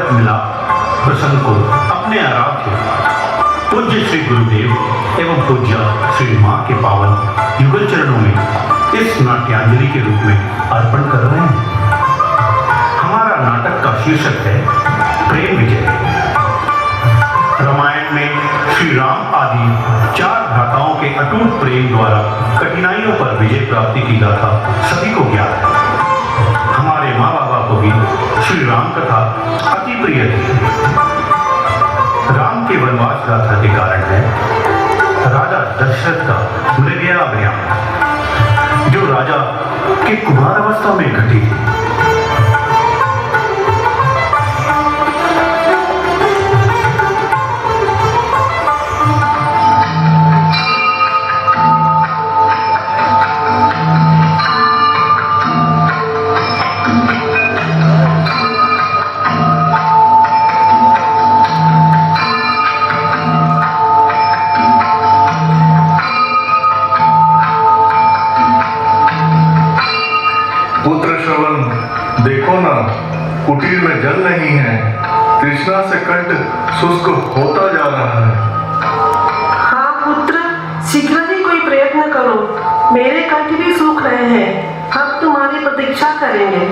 तक मिला प्रसंग को अपने आराध्य पूज्य श्री गुरुदेव एवं पूज्य श्री मां के पावन युगल चरणों में इस नाट्यांजलि के रूप में अर्पण कर रहे हैं। हमारा नाटक का शीर्षक है प्रेम विजय। रामायण में श्री राम आदि 4 भ्राताओं के अटूट प्रेम द्वारा कठिनाइयों पर विजय प्राप्ति की गाथा सभी को ज्ञात है। हमारे माँ बाबा को भी श्री राम कथा अति प्रिय थी। राम के वनवास गाथा के कारण है राजा दशरथ का मृगयाभियान, जो राजा के कुमार अवस्था में घटी थी। कुटीर में जल नहीं है, तृष्णा से कंठ शुष्क होता जा रहा है। हाँ पुत्र, शीघ्र ही कोई प्रयत्न करो। मेरे कंठ भी सूख रहे हैं। हम तुम्हारी प्रतीक्षा करेंगे।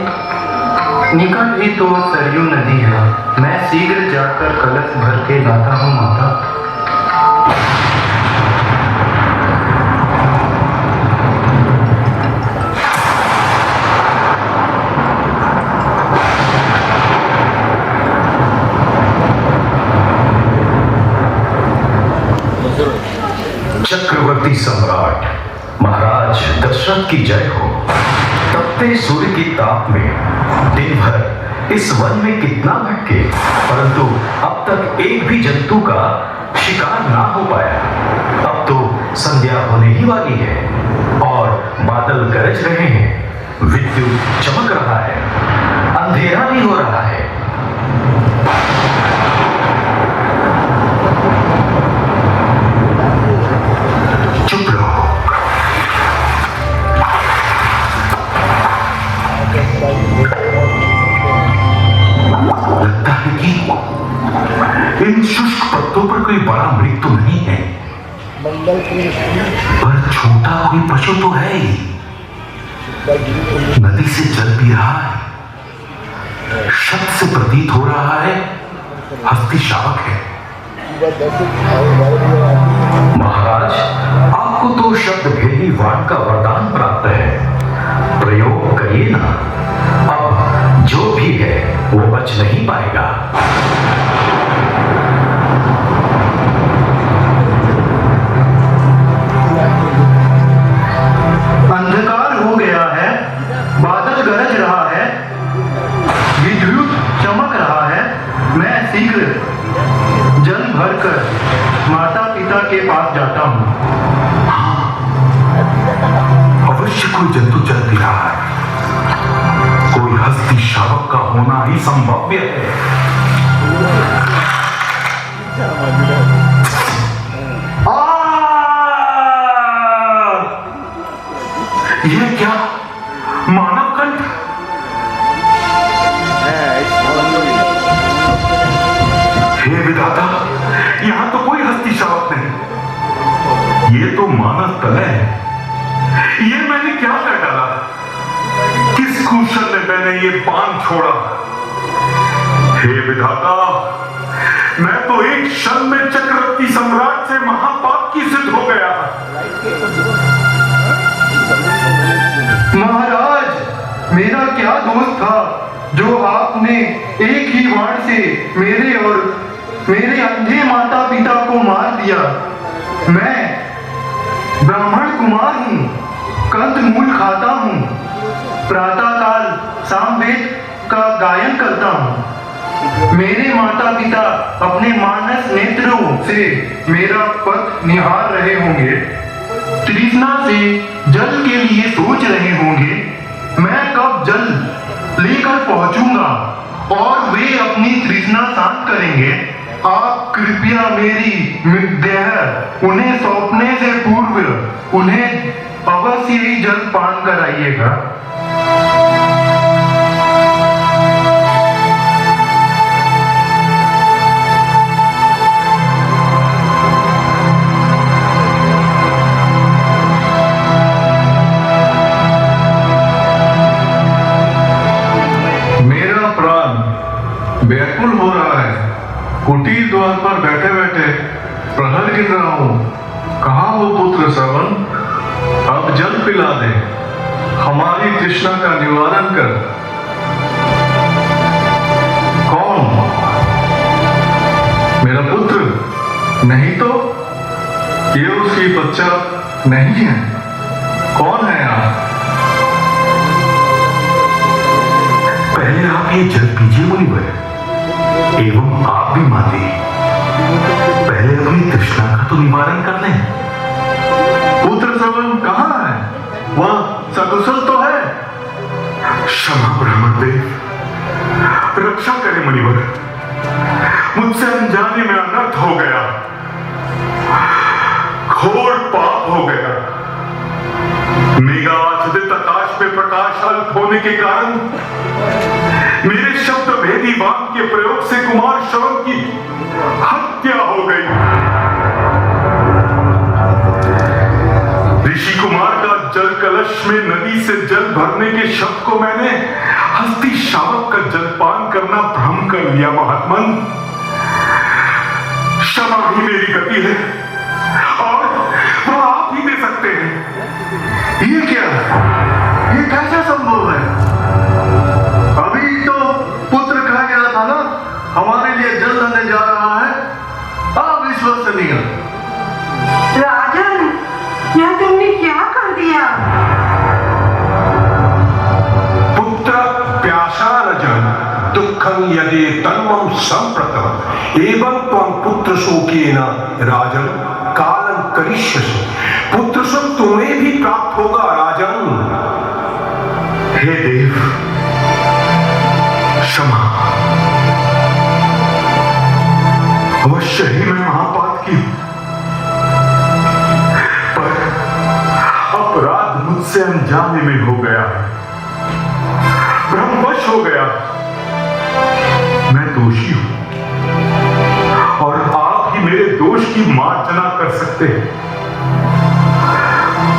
निकट ही तो सरयू नदी है। मैं शीघ्र जाकर कलश भर के लाता हूँ माता। चक्रवर्ती सम्राट महाराज दशरथ की जय हो। तपते सूर्य की ताप में दिन भर इस वन में कितना भटके, परंतु अब तक एक भी जंतु का शिकार ना हो पाया। अब तो संध्या होने ही वाली है और बादल गरज रहे हैं, विद्युत चमक रहा है, अंधेरा भी हो रहा है। चुप रहो। लगता है कि इन शुष्क पत्तों पर कोई बड़ा मृग तो नहीं है, पर छोटा कोई पशु तो है ही। नदी से जल पी रहा है। शब्द से प्रतीत हो रहा है हस्ती शावक है। महाराज, आपको तो शब्द भेदी वाण का वरदान प्राप्त है, प्रयोग करिए ना। अब जो भी है वो बच नहीं पाएगा। अंधकार हो गया है, बादल गरज रहा है, विद्युत चमक रहा है। मैं शीघ्र जल भरकर माता पिता के पास जाता हूँ। हाँ, अवश्य कोई जंतु चल पी रहा है। कोई हस्ती शावक का होना ही संभव्य है। यह क्या मानव कंठ? हे विधाता, यहां तो कोई हस्ती शावक नहीं। ये तो मानव तल है। ये मैंने क्या कर डाला? किस कुशल ने मैंने ये बाण छोड़ा? हे विधाता, मैं तो एक क्षण में चक्रवर्ती सम्राट से महापाप की सिद्ध हो गया। महाराज, मेरा क्या दोष था जो आपने एक ही वाण से मेरे और मेरे अंधे माता पिता को मार दिया। मैं ब्राह्मण कुमार हूँ, कंदमूल खाता हूँ, प्रातःकाल सामवेद का गायन करता हूँ। मेरे माता पिता अपने मानस नेत्रों से मेरा पथ निहार रहे होंगे, तृष्णा से जल के लिए सोच रहे होंगे। मैं कब जल लेकर पहुंचूंगा और वे अपनी तृष्णा शांत करेंगे। आप कृपया मेरी देह उन्हें सौंपने से पूर्व उन्हें अवश्य ही जल पान कराइएगा। व्याकुल हो रहा है। कुटीर द्वार पर बैठे बैठे प्रहर गिन रहा हूँ। कहाँ हो पुत्र श्रवण? अब जल पिला दे, हमारी तृष्णा का निवारण कर। कौन? मेरा पुत्र? नहीं तो ये उसकी बच्चा नहीं है। कौन है आप? पहले आप ये जल पीजिए मुनिवर, एवं आप भी माते, पहले अपनी तृष्णा का तो निवारण कर लें। पुत्र श्रवण कहाँ है? वह सकुशल तो है? क्षमा ब्राह्मण देव, रक्षा करें मुनिवर, मुझसे अनजाने में अनर्थ हो गया, घोर पाप हो गया। मेघाच्छादित आकाश में प्रकाश अल्प होने के कारण मेरे शब्द भेदी बाण के प्रयोग से कुमार श्रवण की हत्या हो गई। ऋषि कुमार का जल कलश में नदी से जल भरने के शब्द को मैंने हस्ती शावक का जलपान करना भ्रम कर लिया। महात्मन, क्षमा ही मेरी गति है और वह आप ही दे सकते हैं। ये क्या? ये कैसा संभव है? अभी तो पुत्र कहा गया था ना, हमारे लिए जल लाने जा रहा है। अविश्वसनीय। राजन, यह तुमने क्या कर दिया? पुत्र प्यासा न जन दुखं यदि तन्वं संप्रतम एवं त्वं पुत्र शोकेन राजन कालं करिष्यसि। पुत्र शोक तुम्हें भी प्राप्त होगा राजन। हे देव, क्षमा, अवश्य ही मैं महापात की हूं, पर अपराध मुझसे अनजाने में हो गया, भ्रमवश हो गया। मैं दोषी हूं और आप ही मेरे दोष की मार्जना कर सकते हैं।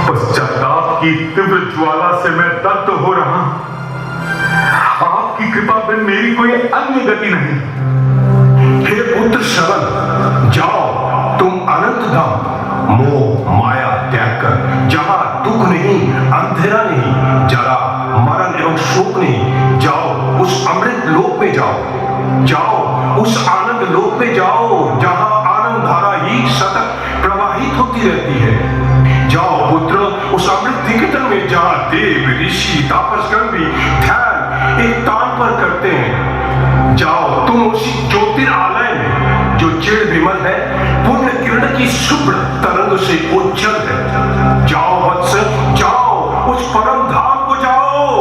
पश्चाताप की तीव्र ज्वाला से मैं दग्ध हो रहा हूं। आपकी कृपा बिन मेरी कोई अन्य गति नहीं। हे पुत्र श्रवण, जाओ तुम अनंत धाम मोह माया त्याग कर, जहां दुख नहीं, अंधेरा नहीं, जरा मरण एवं शोक नहीं, जाओ उस अमृत लोक में जाओ। जाओ उस आनंद लोक में जाओ जहां आनंद धारा ही सतत प्रवाहित होती रहती है। जाओ पुत्र उस अमृत निकेतन में जहां देव ऋषि तापसगण भी ध्यान एक तान पर करते हैं। जाओ तुम उसी ज्योतिरालय में जो चिर विमल है, पुण्य किरण की शुभ्र तरंग से उज्जवल है। जाओ वत्स, जाओ उस परम धाम को जाओ।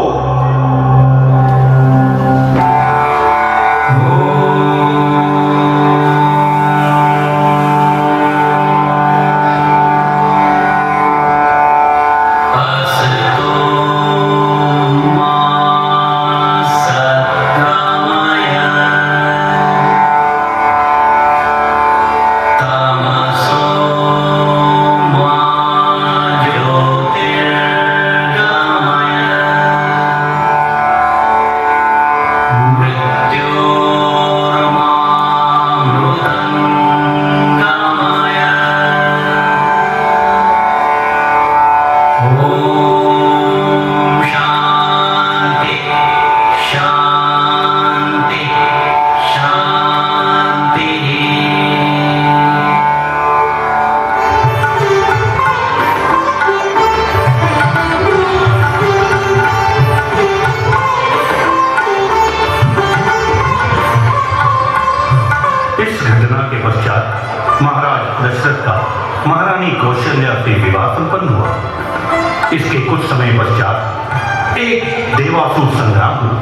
महारानी कौशल्या से विवाह संपन्न हुआ। इसके कुछ समय पश्चात एक देवासुर संग्राम हुआ,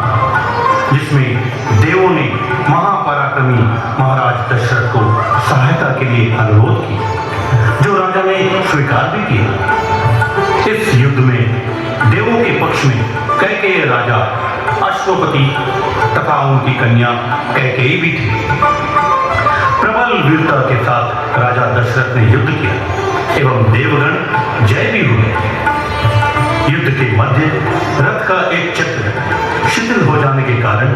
जिसमें देवों ने महापराक्रमी महाराज दशरथ को सहायता के लिए अनुरोध किया, जो राजा ने स्वीकार भी किया। इस युद्ध में देवों के पक्ष में कैकेयी राजा अश्वपति तथा उनकी कन्या कैकेयी भी थी। प्रबल वीरता के साथ राजा दशरथ ने युद्ध किया एवं देवगण जय भी हुए। युद्ध के मध्य रथ का एक चक्र शिथिल हो जाने के कारण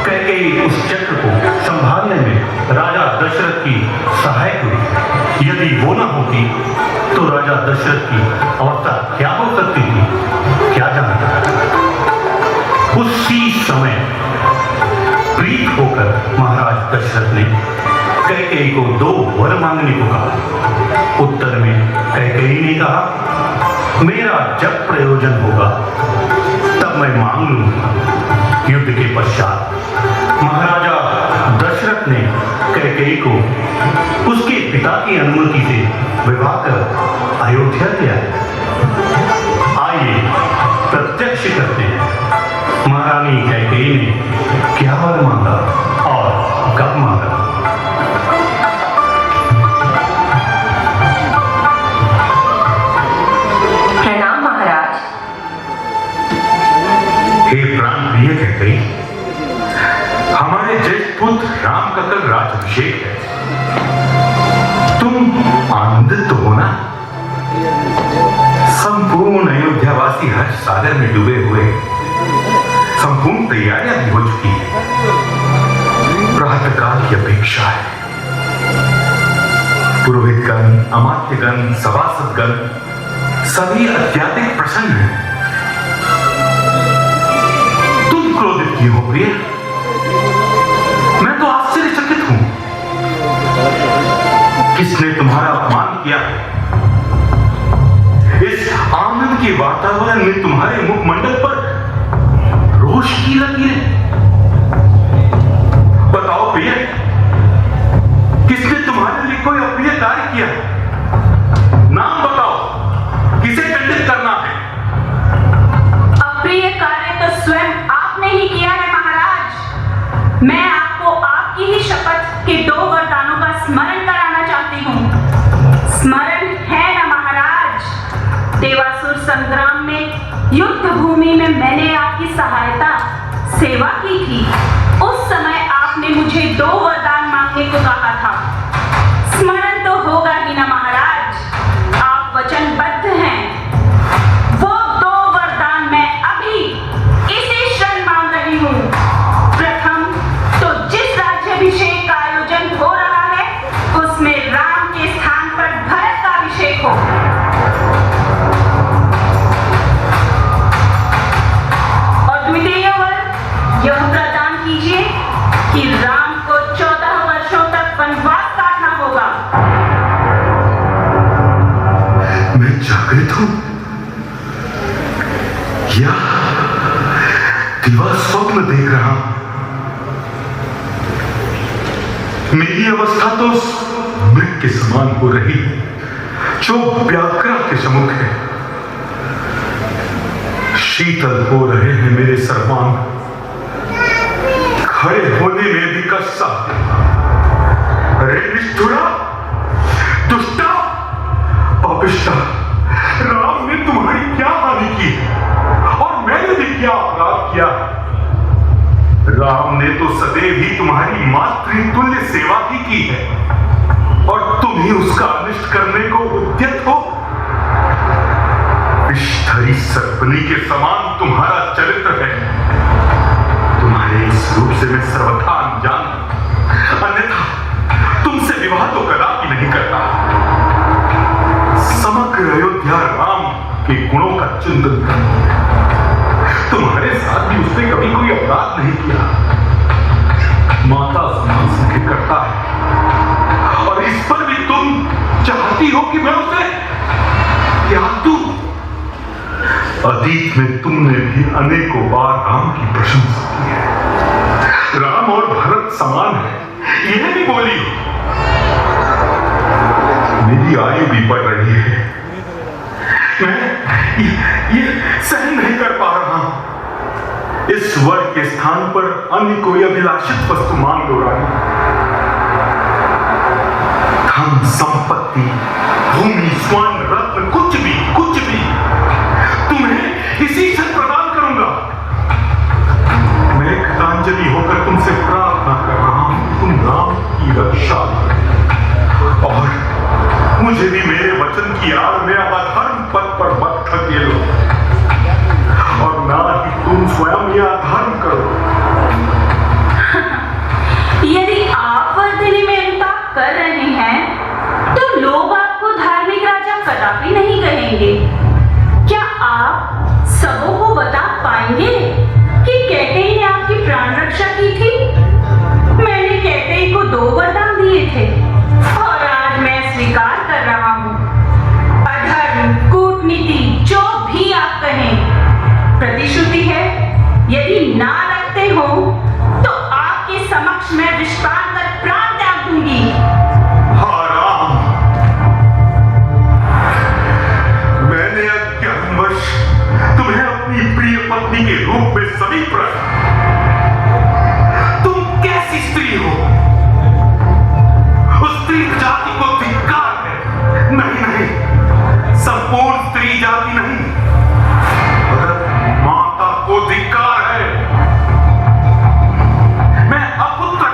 कैकेयी उस चक्र को संभालने में राजा दशरथ की सहायक हुई। यदि वो न होती तो राजा दशरथ की अवस्था क्या हो सकती थी, क्या जानता। उसी समय प्रीत होकर महाराज दशरथ ने कैकेयी को 2 वर मांगने को कहा। उत्तर में कैकेयी ने कहा, मेरा जब प्रयोजन होगा तब मैं मांग लूंगा। युद्ध के पश्चात महाराजा दशरथ ने कैकेयी को उसके पिता की अनुमति से विवाह कर अयोध्या ले आए। आइए प्रत्यक्ष करते हैं महारानी कैकेयी ने क्या वर मांगा और कब मांगा। प्रणाम महाराज। हे प्राण प्रिय कैकेयी, हमारे ज्येष्ठ पुत्र राम का कल राज्याभिषेक है। तुम आनंदित तो हो ना? संपूर्ण अयोध्यावासी हर्ष सागर में डूबे हुए, संपूर्ण तैयारियां भी हो चुकी है। प्रातःकाल की अपेक्षा है। पुरोहितगण, अमात्यगण, सभासदगण सभी अत्यधिक प्रसन्न हैं। तुम क्रोधित क्यों हो प्रिय? मैं तो आश्चर्यचकित हूं। किसने तुम्हारा अपमान किया? इस आनंद के वातावरण में तुम्हारे मुखमंडल पर रोष की लकीरें। बताओ प्रिय, किसने तुम्हारे लिए कोई अप्रिय कार्य किया? नाम बताओ, किसे दंडित करना है? अप्रिय कार्य तो स्वयं आपने ही किया है महाराज। मैं आपको आपकी ही शपथ के 2 वरदानों का स्मरण कराना चाहती हूँ। स्मरण है ना महाराज? देवासुर संग्राम में युद्ध भूमि में मैंने आपकी सहायता सेवा की थी। उस समय आपने मुझे 2 वरदान मांगने को कहा था। स्मरण तो होगा ही ना महाराज? आप वचनबद्ध हैं। वो 2 वरदान मैं अभी इसी क्षण मांग रही हूँ। प्रथम तो जिस राज्याभिषेक का आयोजन हो रहा है उसमें राम के स्थान पर भरत का अभिषेक हो। और द्वितीय वर यह प्रदान कीजिए कि राम को 14 वर्षों तक वनवास काटना होगा। मैं जागृत हूं या दिवा स्वप्न देख रहा हूं? मेरी अवस्था तो मृग के समान हो रही है जो व्याघ्र के सम्मुख है। शीतल हो रहे हैं मेरे सर्वांग, खड़े होने में भी कष्ट। अरे निष्ठुरा, दुष्टा, पापिष्टा, राम ने तुम्हारी क्या हानि की और मैंने भी क्या अपराध किया? राम ने तो सदैव ही तुम्हारी मातृतुल्य सेवा की है और तुम ही उसका अनिष्ट करने को उद्यत हो। विषधरी सर्पनी के समान तुम्हारा चरित्र है। तुम्हारे इस रूप से मैं सर्वथा अनजान, अन्यथा तुमसे विवाह तो कदापि नहीं करता। समग्र अयोध्या राम के गुणों का चिंतन कर, तुम्हारे साथ भी उसने कभी कोई अपराध नहीं किया। माता समान स्नेह करता है और इस पर भी तुम चाहती हो कि मैं उसे त्याग दूं। अतीत में तुमने भी अनेकों बार राम की प्रशंसा की है। राम और भरत समान है, यह भी बोली हो। मेरी आयु भी बढ़ रही है, मैं ये सहन नहीं कर पा रहा हूं। इस वर के स्थान पर अन्य कोई अभिलाषित वस्तु मांग लो रानी। धन संपत्ति, भूमि, स्वर्ण, रत्न, कुछ भी तुम्हें इसी क्षण प्रदान करूंगा। मैं कृतांजलि होकर तुमसे प्रार्थना कर रहा हूं, तुम राम की रक्षा और मुझे भी मेरे वचन की आड़ में अधर्म पथ पर मत धकेलो और ना ही तुम स्वयं यह अधर्म करो। यदि आप वर्तनी में अनुताप कर रहे हैं तो लोग आपको धार्मिक राजा कदापि नहीं कहेंगे। क्या आप सबों को बता पाएंगे कि कैकेयी ने आपकी प्राण रक्षा की थी? मैंने कैकेयी को 2 वरदान दिए थे और आज मैं स्वीकार कर रहा हूँ। अधर्म, कूटनीति, जो भी आप कहें, प्रतिश्रुति है यदि ना रखते हो तो आपके समक्ष मैं विषपान कर प्राण त्याग दूंगी। हाँ राम, मैंने अज्ञानवश तुम्हें अपनी प्रिय पत्नी के रूप में समीप रखा। तुम कैसी स्त्री हो? उस स्त्री जाति को धिक्कार है। नहीं नहीं, संपूर्ण स्त्री जाति नहीं, माता को धिक्कार है। मैं अपुत्र,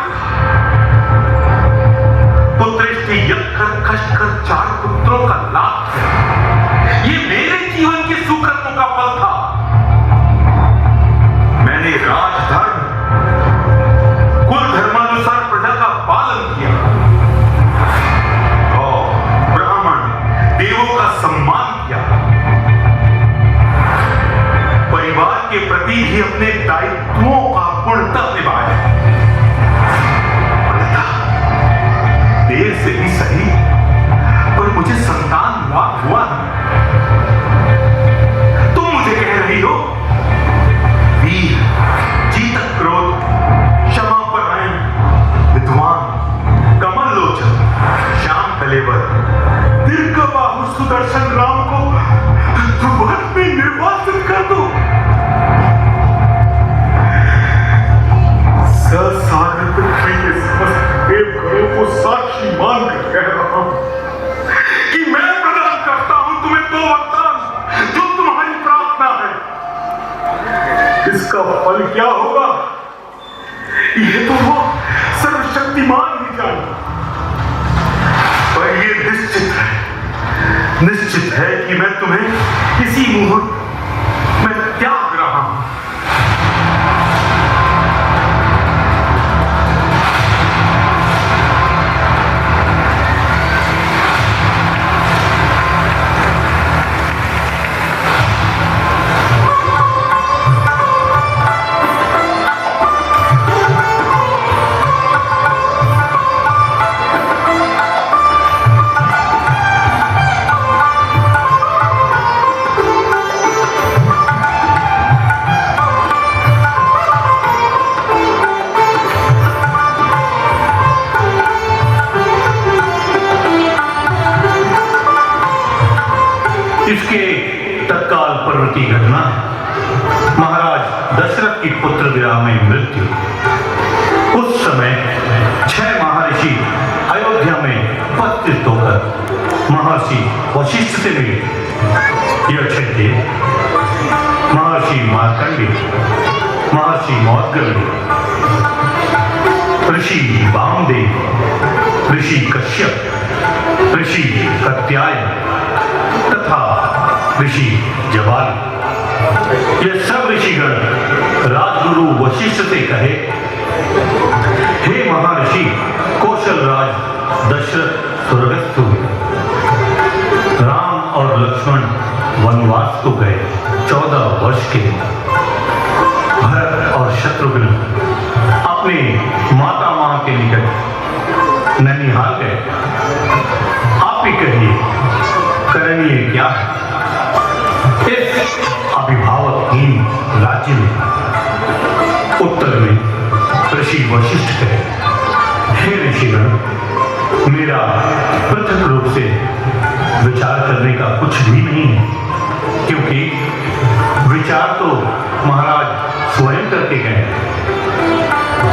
पुत्रेष्टि यज्ञ कर कष्ट कर 4 पुत्रों का लाभ है। ये मेरे जीवन के सुकृतों का फल था। मैंने राजधर्म, कुल धर्मानुसार प्रजा का पालन किया और ब्राह्मण देवों का सम्मान किया। परिवार के प्रति ही अपने दायित्वों का पूर्णतः निभाया। देर से ही सही, पर मुझे संतान लाभ हुआ। तुम मुझे कह रही हो वीर, जीतक क्रोध, क्षमापरायण, विद्वान, कमल लोचन, श्याम कलेवर, दीर्घ बाहु सुदर्शन राम को वन में निर्वासित कर दो। सागर पृथ्वी के समस्त देवगणों को साक्षी मानकर कह रहा हूं कि मैं प्रदान करता हूं तुम्हें 2 वरदान जो तुम्हारी प्रार्थना है। इसका फल क्या होगा यह तो वो सर्वशक्तिमान ही जाने, पर यह निश्चित है कि मैं तुम्हें इसी मुहूर्त में त्याग रहा हूं। इसके तत्काल प्रवृत्ति घटना है महाराज दशरथ की पुत्र विराह में मृत्यु। उस समय 6 महर्षि अयोध्या में उपस्थित होकर महर्षि वशिष्ठ से मिले। यह 6 थे महर्षि मार्कंडेय, महर्षि मौद्गल्य, ऋषि वामदेव, ऋषि कश्यप, ऋषि कात्यायन तथा ऋषि जबाली। ये सब ऋषिगण राजगुरु वशिष्ठ से कहे, हे महर्षि, कौशल राज दशरथ स्वर्गस्थ हुए, राम और लक्ष्मण वनवास को गए 14 वर्ष के। भरत और शत्रुघ्न अपने माता मां के निकट नैनीहाल गए। आप ही कहिए करणीय क्या है इस अभिभावकहीन राज्य में? उत्तर में ऋषि वशिष्ठ कहे, हे ऋषिगण, मेरा पृथक रूप से विचार करने का कुछ भी नहीं है, क्योंकि विचार तो महाराज स्वयं करके गए।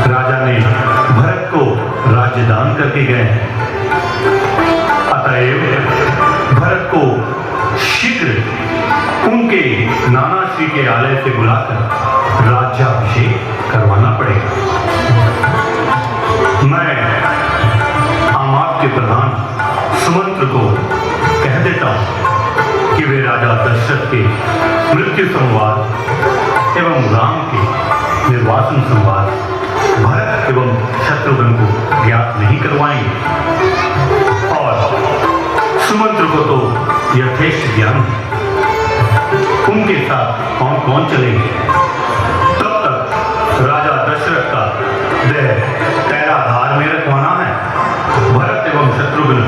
राजा ने भरत को राज्यदान करके गए। अतएव भरत को शीघ्र उनके नाना श्री के आलय से बुलाकर राज्याभिषेक करवाना पड़ेगा। मैं अमात्य प्रधान सुमंत्र को कह देता हूं कि वे राजा दशरथ के मृत्यु संवाद एवं राम के निर्वासन संवाद भरत के एवं शत्रुघ्न को ज्ञात नहीं करवाएंगे। और सुमंत्र को तो यथेष्ट ज्ञान है, उनके साथ कौन कौन चलेंगे। तब तक राजा दशरथ का देह तैराधार में रखवाना है। भरत एवं शत्रुघ्न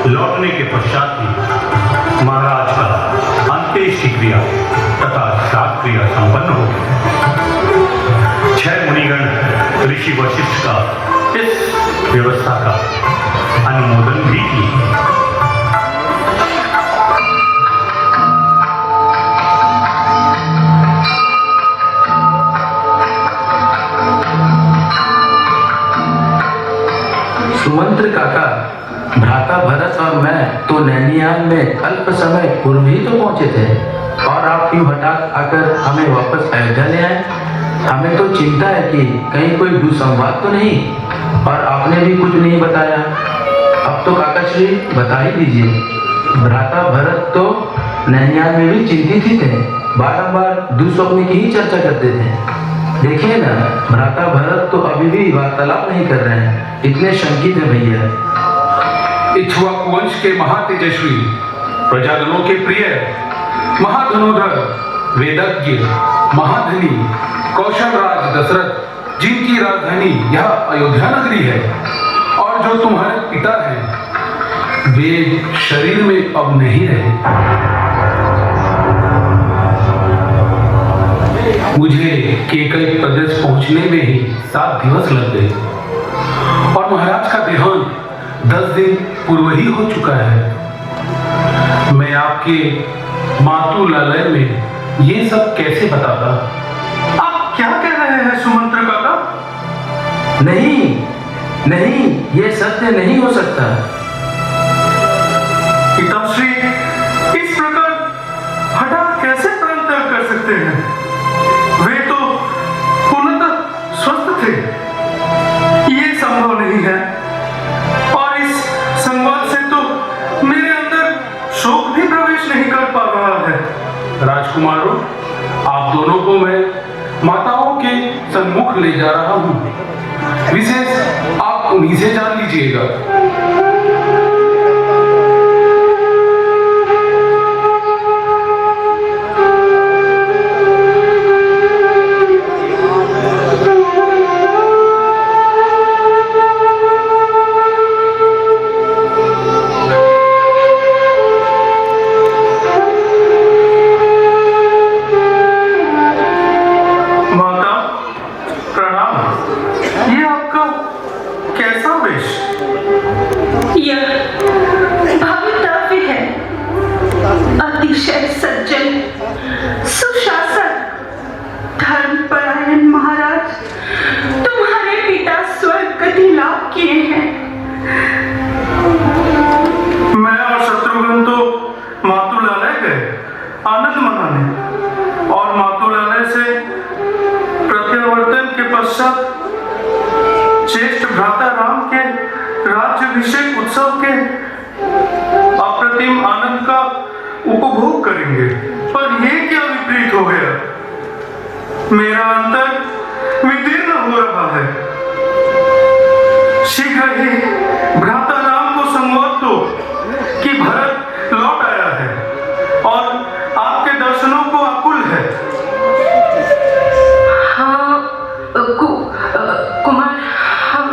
लौटने के पश्चात ही महाराज का अंत्येष्टि क्रिया तथा श्राद्ध क्रिया संपन्न होगी। 6 मुनिगण ऋषि वशिष्ठ का इस व्यवस्था का अनुमोदन भी किया। सुमंत्र काका, भ्राता भरत और मैं तो नैनियाल में अल्प समय पूर्व ही तो पहुंचे थे और आप क्यों हठात आकर हमें वापस अयोध्या ले आए। हमें तो चिंता है कि कहीं कोई दुसंवाद तो नहीं, और आपने भी कुछ नहीं बताया। अब तो काका श्री बता ही दीजिए। भ्राता भरत तो नैनियाल में भी चिंतित ही थे, बारंबार दुस्वप्न की ही चर्चा करते थे। देखिए ना, भ्राता भरत तो अभी भी वार्तालाप नहीं कर रहे हैं, इतने शंकित है भैया। इक्ष्वाकु वंश के महातेजस्वी, प्रजाजनों के प्रिय, महाधनुधर, वेदज्ञ, महाधनी कौशल राज दशरथ, जिनकी राजधानी यह अयोध्या नगरी है, और जो तुम्हारे पिता हैं, वे शरीर में अब नहीं रहे। मुझे केकई प्रदेश पहुंचने में ही 7 दिवस लग गए और महाराज का देहांत 10 दिन पूर्व ही हो चुका है। मैं आपके मातुलालय में ये सब कैसे बताता। आप क्या कह रहे हैं सुमंत्र काका? नहीं नहीं, ये सत्य नहीं हो सकता। पिताश्री इस प्रकार हठात कैसे प्राण त्याग कर सकते हैं? वे तो पूर्णतः स्वस्थ थे। ये संभव नहीं है, और इस संवाद से तो मेरे अंदर शोक भी प्रवेश नहीं कर पा रहा है। राजकुमारों, आप दोनों को मैं माताओं के सम्मुख ले जा रहा हूँ। विशेष आप उन्हीं से जान लीजिएगा। ज्येष्ठ भ्राता राम के राज्याभिषेक उत्सव के अप्रतिम आनंद का उपभोग करेंगे। पर ये क्या विपरीत हो गया? मेरा अंतर विदीर्ण हो रहा है। शीघ्र ही भ्राता राम को संवाद दो कि भरत लौट आया है और आपके दर्शनों को आकुल है। हाँ कुमार, हाँ।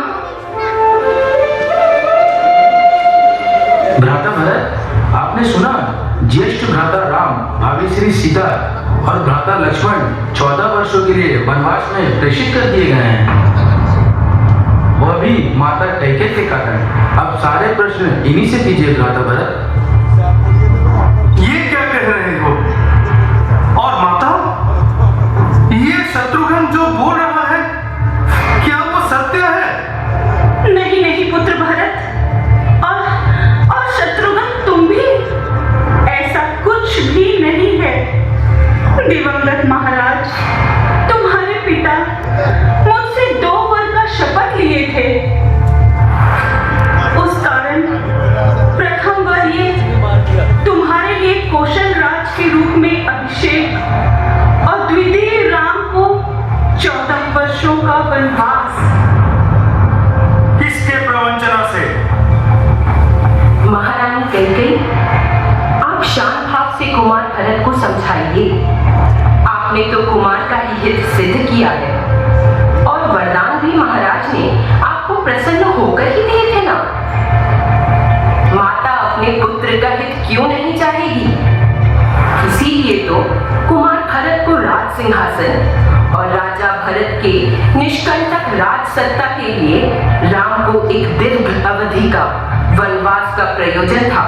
भ्राता भरत, आपने सुना? ज्येष्ठ भ्राता राम, भाभी श्री सीता और भ्राता लक्ष्मण 14 वर्षों के लिए वनवास में प्रेषित कर दिए गए हैं। वह भी माता कैकेयी के कारण। अब सारे प्रश्न इन्हीं से कीजिए भ्राता भरत। ये क्या कह रहे हो? और माता, ये शत्रुघ्न जो बोल रहा है, क्या वो सत्य है? नहीं नहीं पुत्र भरत, और शत्रुघ्न तुम भी, ऐसा कुछ भी नहीं है। दिवंगत महाराज, तुम्हारे पिता मुझसे 2 वर का शपथ लिए थे। उस कारण प्रथम वर ये तुम्हारे लिए कौशल राज के रूप में अभिषेक, और द्वितीय राम को 14 होकर ही दिए थे ना। माता अपने पुत्र का हित क्यों नहीं चाहेगी? इसीलिए तो कुमार भरत को राज सिंहासन और राजा भरत के निष्कंटक राज सत्ता के लिए राम को एक दीर्घ अवधि का वनवास का प्रयोजन था।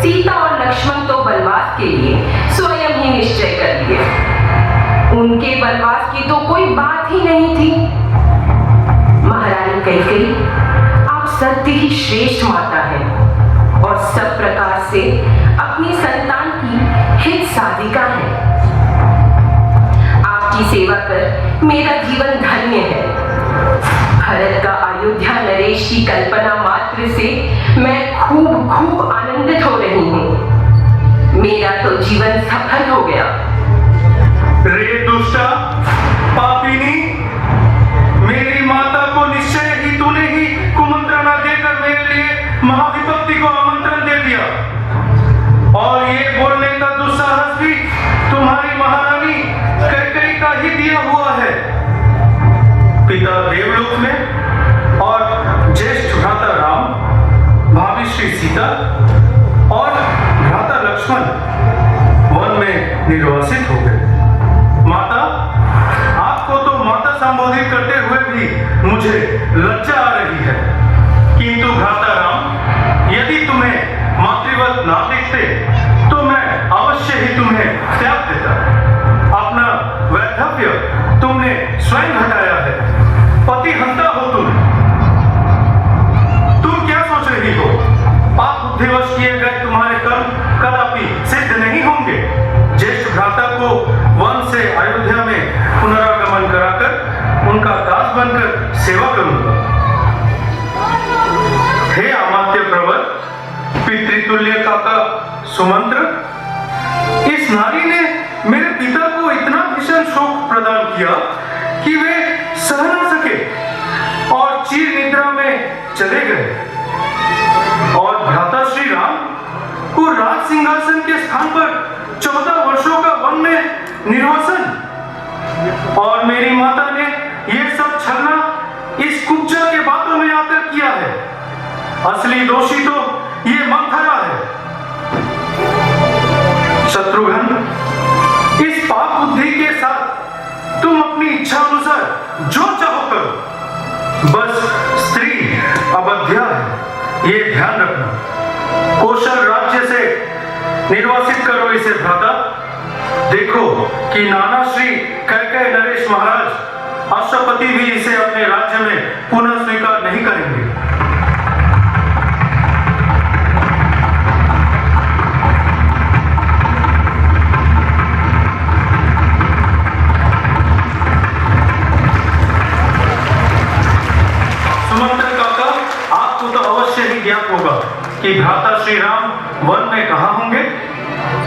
सीता और लक्ष्मण तो वनवास के लिए स्वयं ही निश्चय कर लिए। उनके वनवास की तो कोई बात ही नहीं थी। महारानी कैकेयी, आप सत्य ही श्रेष्ठ माता हैं और सब प्रकार से अपनी संतान की हित साधिका हैं। आपकी सेवा कर मेरा जीवन धन्य है। भरत का अयोध्या नरेश की कल्पना मात्र से मैं खूब आनंदित हो रही हूँ। मेरा तो जीवन सफल हो गया। रे दुष्टा, पापिनी, मेरी माता को निश्चय ही तूने ही कुमंत्रणा देकर मेरे लिए महाविपत्ति को आमंत्रण दे दिया। और ये बोलने का दुस्साहस भी तुम्हारी महारानी कैकेयी का ही दिया हुआ है। पिता देवलोक में और ज्येष्ठ भ्राता राम, भाभी श्री सीता और भ्राता लक्ष्मण वन में निर्वासित हो गए। माता, आपको तो माता संबोधित करते हुए भी मुझे लज्जा आ रही है, किंतु भ्राता राम, यदि तुम्हें मातृवत ना देखते तो मैं अवश्य ही तुम्हें त्याग देता। अपना वैधव्य तुमने स्वयं घटाया है। पतिहंता हो तुम क्या सोच रही हो? पाप बुद्धिवश किए गए तुम्हारे कर्म कदापि सिद्ध नहीं होंगे। ज्येष्ठ भ्राता को वन से अयोध्या में पुनरागमन कराकर उनका दास बनकर सेवा करूंगा। हे अमात्य प्रवर, पितृतुल्य काका सुमंत्र, इस नारी ने मेरे पिता को इतना भीषण शोक प्रदान किया कि वे सह न सके और चीर निद्रा में चले गए। और भ्राता श्री राम को राज सिंहासन के स्थान पर 14 वर्षों का वन में निर्वासन। और मेरी माता ने यह सब छलना इस कुब्जा के बातों में आकर किया है। असली दोषी तो ये मंथरा है। शत्रुघ्न, इस पाप बुद्धि के साथ तुम अपनी इच्छा अनुसार जो चाहो करो। बस स्त्री अबध्या है, ये ध्यान रखना। कौशल राज्य से निर्वासित करो इसे भ्राता। देखो कि नाना श्री कैकेयी नरेश महाराज अश्वपति भी इसे अपने राज्य में पुनः स्वीकार नहीं करेंगे। सुमंत्र काका, आपको तो अवश्य ही ज्ञात होगा कि भ्राता श्री राम वन में कहाँ होंगे?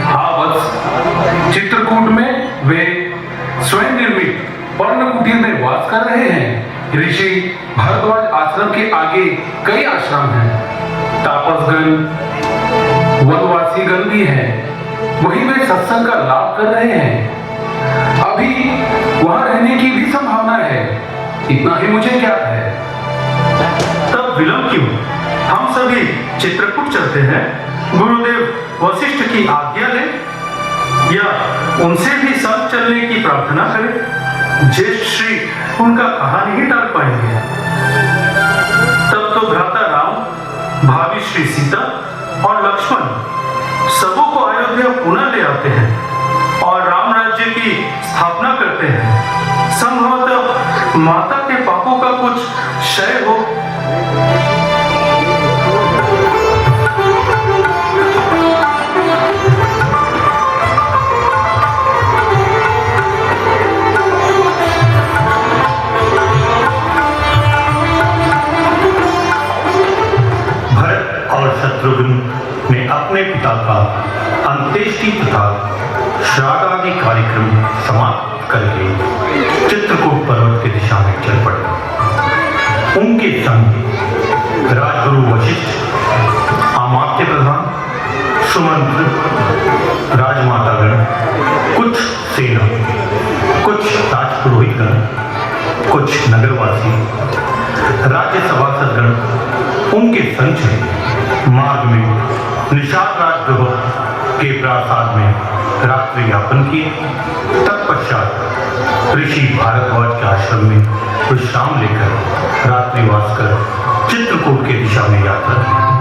हाँ वत्स, चित्रकूट में वे स्वयं निर्मित पर्ण कुटीर में वास कर रहे हैं। ऋषि भरद्वाज आश्रम के आगे कई आश्रम हैं। तापसगण, वनवासीगण भी हैं। वहीं वे सत्संग का लाभ कर रहे हैं। अभी वहां रहने की भी संभावना है। इतना ही मुझे ज्ञात है। तब विलंब क्यों? हम सभी चित्रकूट चलते हैं। गुरुदेव वशिष्ठ की आज्ञा ले या उनसे भी साथ चलने की प्रार्थना करें। ज्येष्ठ श्री उनका कहा नहीं टाल पाएंगे। तब तो भ्राता राम, भाभी श्री सीता और लक्ष्मण सबों को अयोध्या पुनः ले आते हैं और राम राज्य की स्थापना करते हैं। संभवतः माता के पापों का कुछ क्षय हो। शत्रुघ्न ने अपने पिता का अंत्येष्टि तथा श्राद्धादि कार्यक्रम समाप्त करके चित्रकूट पर्वत की दिशा में चल पड़े। उनके संग राजगुरु वशिष्ठ, अमात्य प्रधान, सुमंत्र, राजमातागण, कुछ सेना, कुछ राजपुरोहितगण, कुछ नगरवासी राज्य सभासदगण उनके संग चले। मार्ग में निषाद राजद्रोह के प्रासाद में रात्रि यापन किए। तत्पश्चात ऋषि भारद्वाज के आश्रम में विश्राम लेकर रात्रिवास कर चित्रकूट की दिशा में यात्रा की।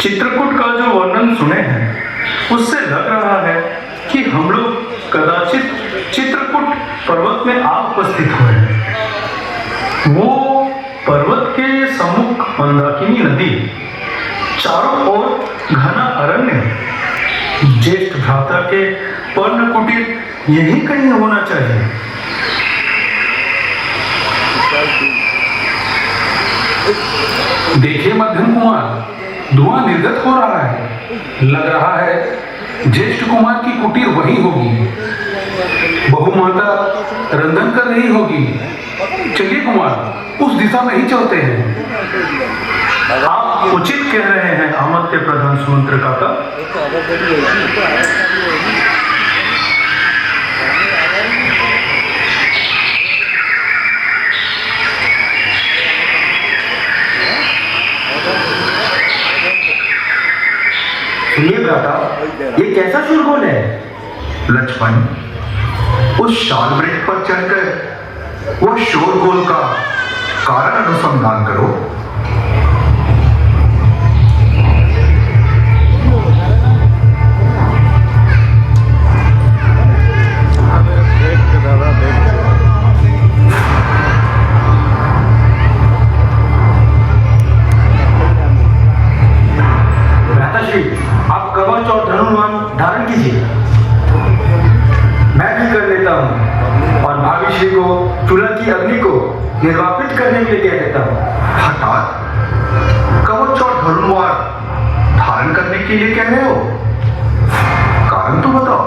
चित्रकूट का जो वर्णन सुने हैं उससे लग रहा है कि हम लोग कदाचित चित्रकूट पर्वत में आ उपस्थित हुए हैं। वो पर्वत के सम्मुख मंदाकिनी नदी, चारों ओर घना अरण्य, ज्येष्ठ भ्राता के पर्ण कुटीर यही कहीं होना चाहिए। देखिए मध्यम कुमार, धुआं निर्गत हो रहा है। लग रहा है ज्येष्ठ कुमार की कुटीर वही होगी। बहुमाता रंधन कर रही होगी। चलिए कुमार, उस दिशा में ही चलते हैं। आप उचित कह रहे हैं अमात्य प्रधान सुमंत्र काका। सुनिए भ्राता, ये कैसा शोरगुल है? लक्ष्मण, उस शाल वृक्ष पर चढ़कर वो शोरगुल का कारण अनुसंधान करो। आप कवच और धनुर्बाण धारण कीजिए, मैं भी कर लेता हूँ और भाभी श्री को चूल्हा की अग्नि को निर्वापित करने के लिए कह देता हूँ। हठात कवच और धनुर्बाण धारण करने के लिए कह रहे हो? कारण तो बताओ।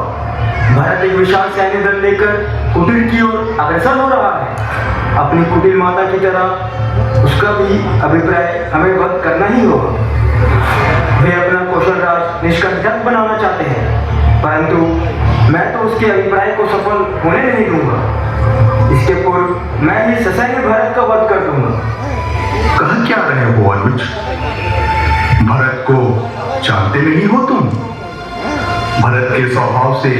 भारत एक विशाल सैन्य दल लेकर कुटीर की ओर अग्रसर हो रहा है। अपनी कुटिल माता की तरह उसका भी अभिप्राय हमें व्यक्त करना ही होगा। वे अपना कौशल राज निष्कंटक बनाना चाहते हैं, परंतु मैं तो उसके अभिप्राय को सफल होने नहीं दूंगा। इसके पूर्व मैं ही ससैन्य भरत का वध कर दूंगा। कह क्या रहे हो अनुज? भरत को जानते नहीं हो तुम? भरत के स्वभाव से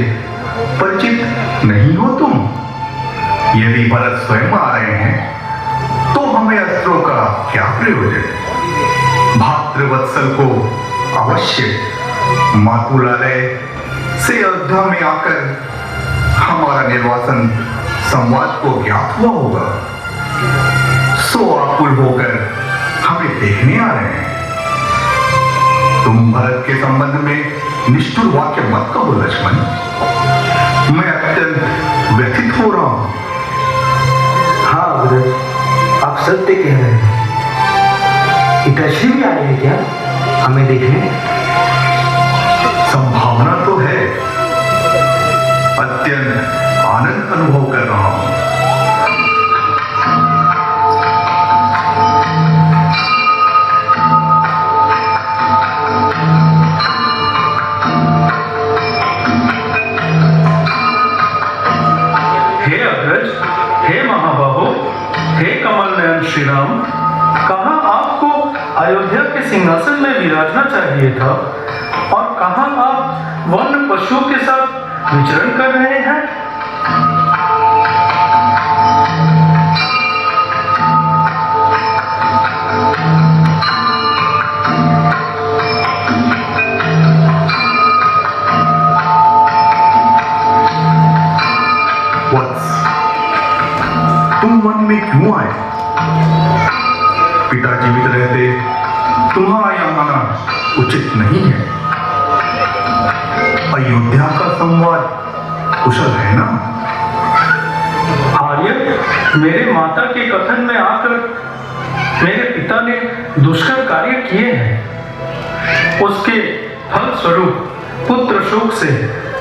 परिचित नहीं हो तुम? यदि भरत स्वयं आ रहे हैं तो हमें अस्त्रों का क्या प्रयोजन? भातृवत्सल को अवश्य मातुलालय से अयोध्या में आकर हमारा निर्वासन संवाद को ज्ञात हुआ होगा, सो आकुल होकर हमें देखने आ रहे हैं। तुम भरत के संबंध में निष्ठुर वाक्य मत कहो लक्ष्मण, मैं अत्यंत व्यथित हो रहा हूं। हाँ अग्रज, आप सत्य कह रहे हैं। पिताश्री भी आए हैं क्या हमें देखने? संभावना तो है, अत्यंत आनंद अनुभव कर रहा हूं। हे अग्रज, हे महाबाहो, हे कमल नयन श्री राम, कहाँ आपको अयोध्या के सिंहासन में विराजना चाहिए था और कहाँ आप वन्य पशुओं के साथ विचरण कर रहे हैं? तुम वन में क्यों आए? पिता जीवित रहते तुम्हारा यहाँ आना उचित नहीं है। अयोध्या का संवाद कुशल है ना? आर्य, मेरे माता के कथन में आकर मेरे पिता ने दुष्कर कार्य किए हैं। उसके फल स्वरूप पुत्र शोक से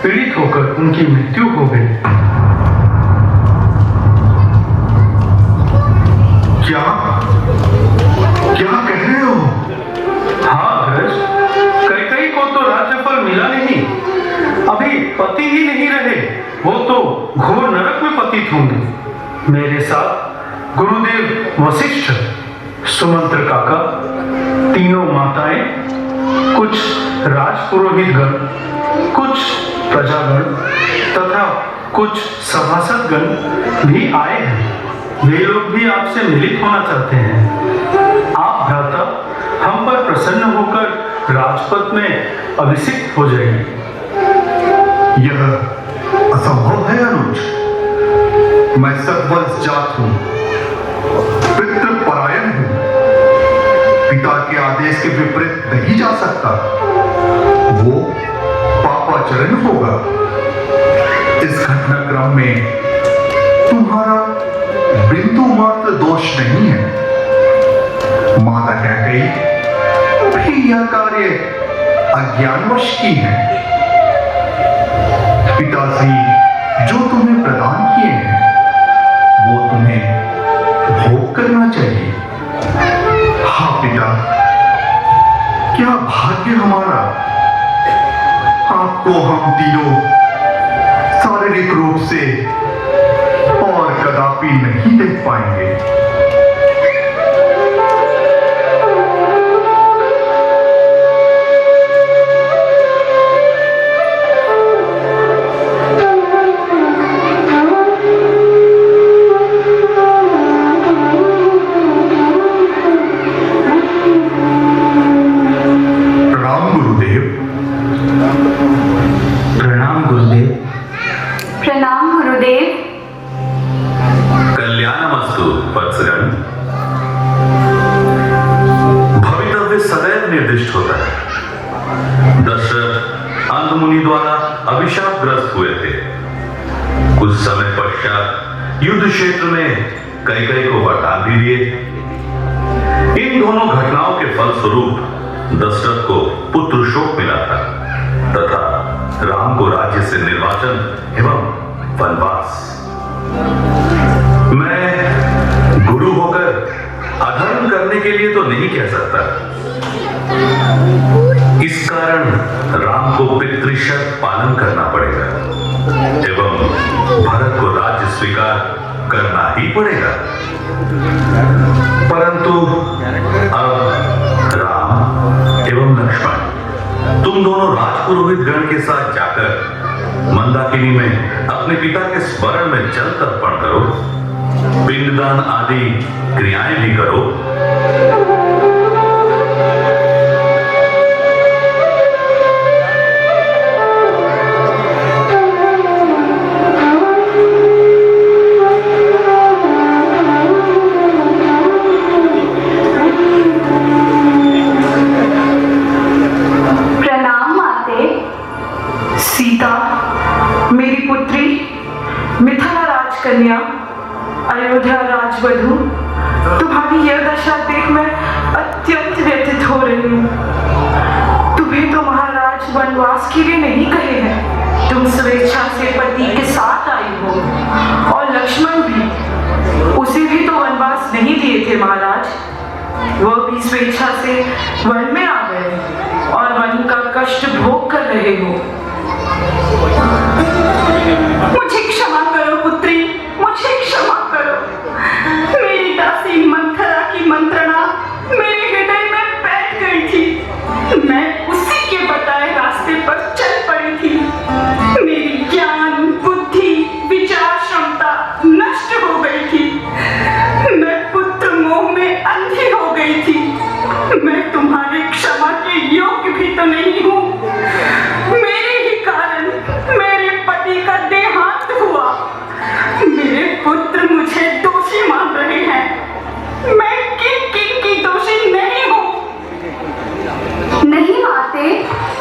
पीड़ित होकर उनकी मृत्यु हो गई। क्या क्या कह रहे हो? हाँ अग्रज, कैकेयी को तो राज्यफल मिला नहीं, अभी पति ही नहीं रहे, वो तो घोर नरक में पतित होंगे। मेरे साथ गुरुदेव वशिष्ठ, सुमंत्र काका, तीनों माताएं, कुछ राजपुरोहितगण, कुछ प्रजागण तथा कुछ सभासदगण भी आए हैं। वे लोग भी आपसे मिलित होना चाहते हैं। आप भ्राता हम पर प्रसन्न होकर राजपथ में अभिषिक्त हो जाएंगे। यह असंभव है अनुज। मैं सत्वंश जात हूं, पितृपरायण हूं, पिता के आदेश के विपरीत नहीं जा सकता, वो पापाचरण होगा। इस घटनाक्रम में तुम्हारा बिंदु मात्र दोष नहीं है। माता कैकेयी भी यह कार्य अज्ञानवश की है। पिताश्री जो तुम्हें प्रदान किए हैं वो तुम्हें भोग करना चाहिए। हाँ पिता, क्या भाग्य हमारा, आपको हम तीनों शारीरिक रूप से और कदापि नहीं देख पाएंगे। प्रणाम गुरुदेव। प्रणाम गुरुदेव। प्रणाम गुरुदेव। कल्याणमस्तु वत्सगण। भवितव्य सदैव निर्दिष्ट होता है। दशरथ अंधमुनि द्वारा अभिशापग्रस्त हुए थे। कुछ समय पश्चात युद्ध क्षेत्र में कैकेयी को वरदान भी दिए। इन दोनों घटनाओं के फलस्वरूप दशरथ को पुत्र शोक मिला था तथा राम को राज्य से निर्वाचन एवं वनवास। मैं करने के लिए तो नहीं कह सकता। इस कारण राम को पितृशर्त पालन करना पड़ेगा एवं भरत को राज्य स्वीकार करना ही पड़ेगा। परंतु अब राम एवं लक्ष्मण, तुम दोनों राजपुरोहित गण के साथ जाकर मंदाकिनी में अपने पिता के स्मरण में जल तर्पण करो, पिंडदान आदि क्रियाएं भी करो। मेरी पुत्री, मिथिला राजकन्या, अयोध्या राजवधू, तुम्हारी यह दशा देख मैं अत्यंत व्यथित हो रही हूँ। तुम्हें तो महाराज वनवास के लिए नहीं कहे हैं, तुम स्वेच्छा से पति के साथ आई हो। और लक्ष्मण भी, उसे भी तो वनवास नहीं दिए थे महाराज, वह भी स्वेच्छा से वन में आ गए और वन का कष्ट भोग कर रहे हो। मुझे क्षमा करो पुत्री, मुझे क्षमा करो। मेरी दासी मंथरा की मंत्रणा मेरे हृदय में बैठ गई थी। मैं उसी के बताए रास्ते पर चल पड़ी थी। मेरी ज्ञान, बुद्धि, विचार क्षमता नष्ट हो गई थी। मैं पुत्र मोह में अंधी हो गई थी। मैं तुम्हारे क्षमा के योग्य भी तो नहीं हूँ। मेरे ही कारण मेरे पति का देहांत हुआ। मेरे पुत्र मुझे दोषी मान रहे हैं। मैं किन की दोषी नहीं हूँ। नहीं माते,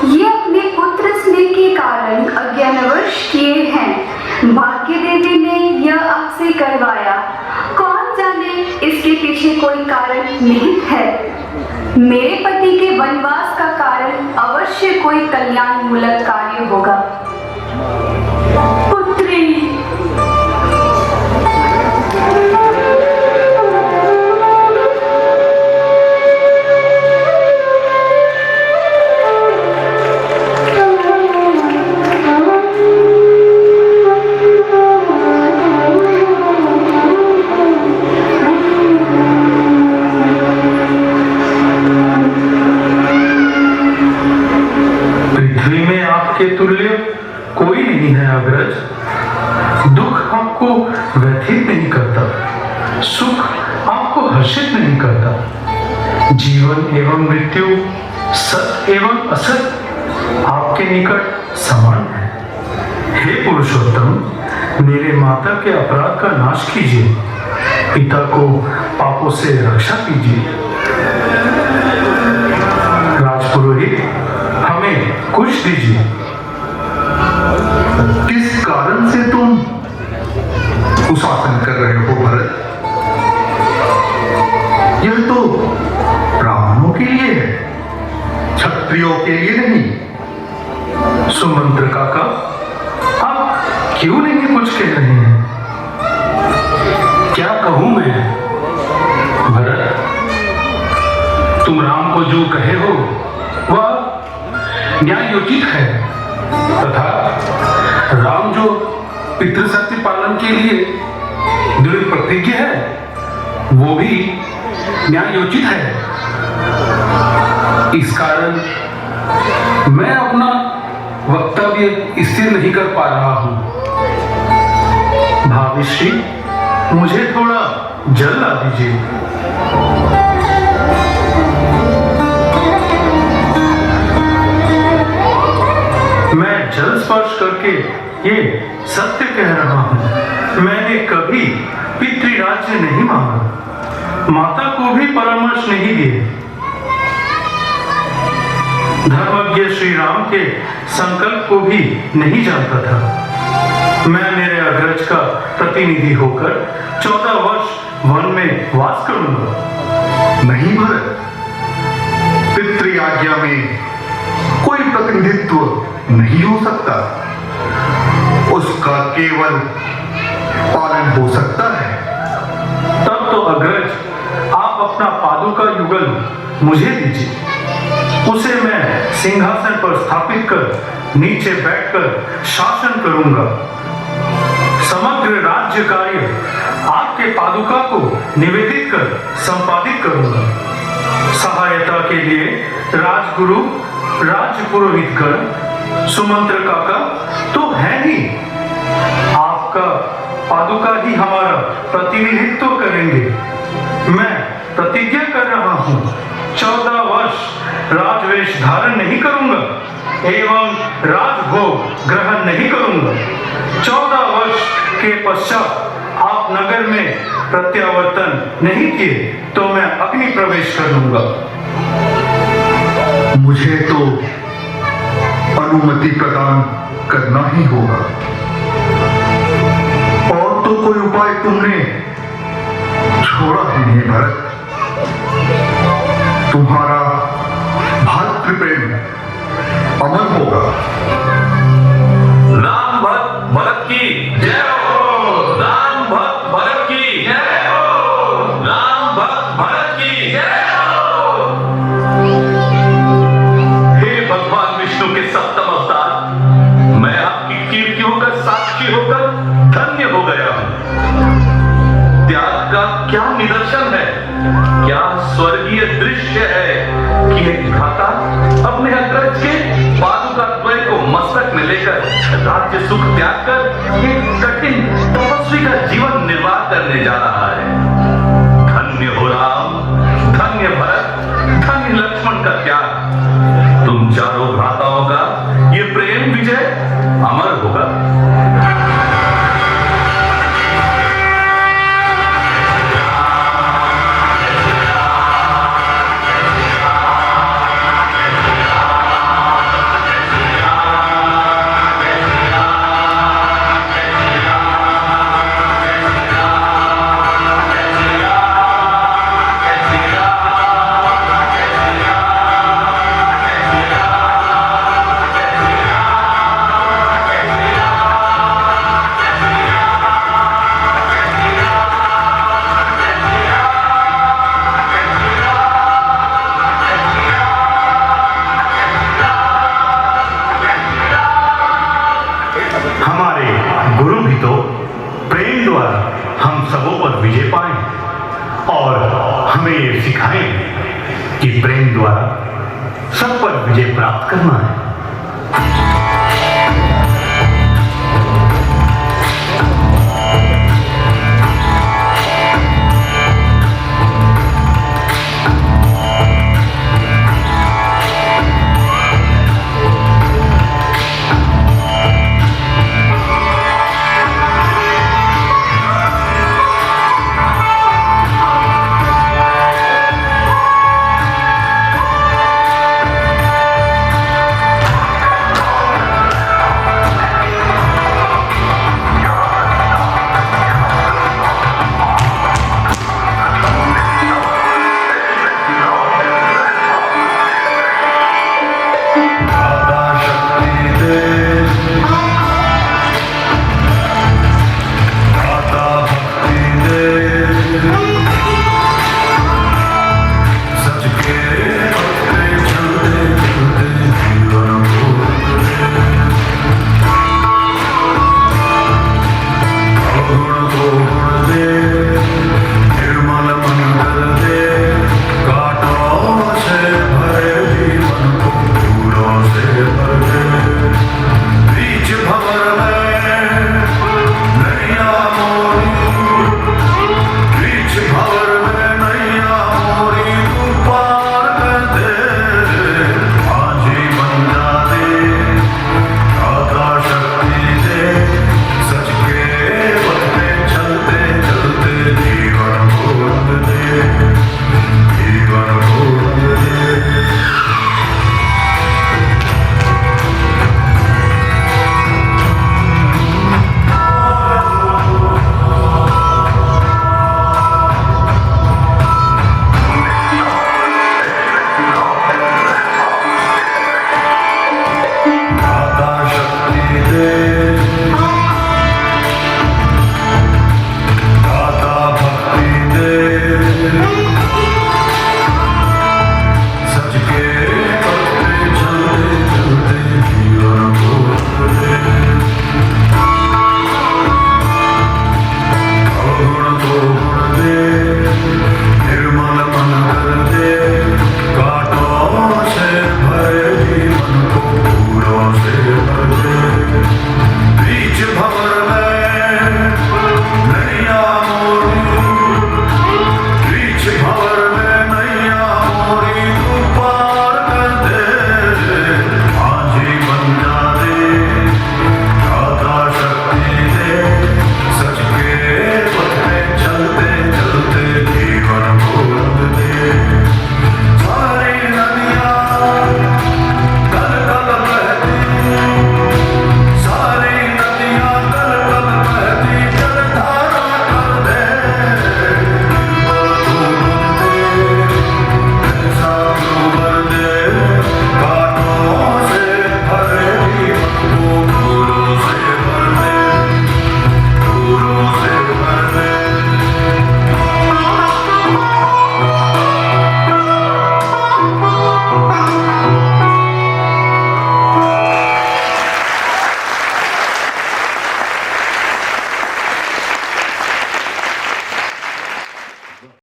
ये अपने पुत्र स्नेह के कारण अज्ञानवश किए हैं। भाग्य देवी ने यह आपसे करवाया, कौन जाने इसके पीछे कोई कारण निहित है। मेरे पति के वनवास का कारण अवश्य कोई कल्याण मूलक कार्य होगा। पुत्री, पृथ्वी में आपके तुल्य कोई नहीं है अग्रज। दुख आपको व्यथित नहीं करता, सुख आपको हर्षित नहीं करता। जीवन एवं मृत्यु, सत्य एवं असत आपके निकट समान है। हे पुरुषोत्तम, मेरे माता के अपराध का नाश कीजिए, पिता को पापों से रक्षा कीजिए। राजपुरोहित, हमें कुछ दीजिए। किस कारण से तुम कुशासन कर रहे हो भरत? यह तो ब्राह्मणों के लिए है, क्षत्रियों के लिए नहीं। सुमंत्र काका, आप क्यों नहीं कुछ कह रहे हैं? क्या कहूं मैं भरत? तुम राम को जो कहे हो वह न्यायोचित है, तथा राम जो पितृसत्य पालन के लिए दृढ़ प्रतिज्ञ है वो भी न्यायोचित है। इस कारण मैं अपना वक्तव्य स्थिर नहीं कर पा रहा हूं। भाविश्री, मुझे थोड़ा जल ला दीजिए। मैं जल स्पर्श करके ये सत्य कह रहा हूं, मैंने कभी पितृराज्य नहीं मांगा, माता को भी परामर्श नहीं दिए। धर्मज्ञ श्री राम के संकल्प को भी नहीं जानता था। मैं मेरे अग्रज का प्रतिनिधि होकर 14 वर्ष वन में वास करूंगा। नहीं भरत, पितृ आज्ञा में कोई प्रतिनिधित्व नहीं हो सकता, उसका केवल पालन हो सकता है। तब तो अग्रज, आप अपना अपना पादुका युगल मुझे दीजिए। उसे मैं सिंहासन पर स्थापित कर नीचे बैठकर शासन करूंगा। समग्र राज्य कार्य आपके पादुका को निवेदित कर संपादित करूंगा। सहायता के लिए राजगुरु, राज पुरोहितगण, सुमंत्र काका तो है ही। आपका पादुका ही हमारा प्रतिनिधित्व करेंगे। मैं प्रतिज्ञा कर रहा हूं 14 वर्ष राजवेश धारण नहीं करूंगा एवं राजभोग ग्रहण नहीं करूंगा। 14 वर्ष के पश्चात आप नगर में प्रत्यावर्तन नहीं किए तो मैं अग्नि प्रवेश कर लूंगा। मुझे तो अनुमति प्रदान करना ही होगा। और तो कोई उपाय तुमने छोड़ा ही नहीं भरत। तुम्हारा भातृ प्रेम अमर होगा। राम भक्त भरत की जय हो। राम भक्त भरत की जय हो। राम भक्त भरत की जय हो। हे भगवान विष्णु के सप्तम अवतार, मैं आपकी कीर्तियों का साक्षी होकर धन्य हो गया हूं। त्याग का क्या निदर्शन है, क्या स्वर्गीय दृश्य है कि एक भ्राता अपने अग्रज के पादुका द्वय को मस्तक में लेकर राज्य सुख त्याग कर एक कठिन तपस्वी का जीवन निर्वाह करने जा रहा है। धन्य हो राम, धन्य भरत, धन्य लक्ष्मण का त्याग। तुम चारों भ्राताओं का ये प्रेम विजय अमर होगा। हमारे गुरु भी तो प्रेम द्वारा हम सबों पर विजय पाए और हमें ये सिखाएं कि प्रेम द्वारा सब पर विजय प्राप्त करना है।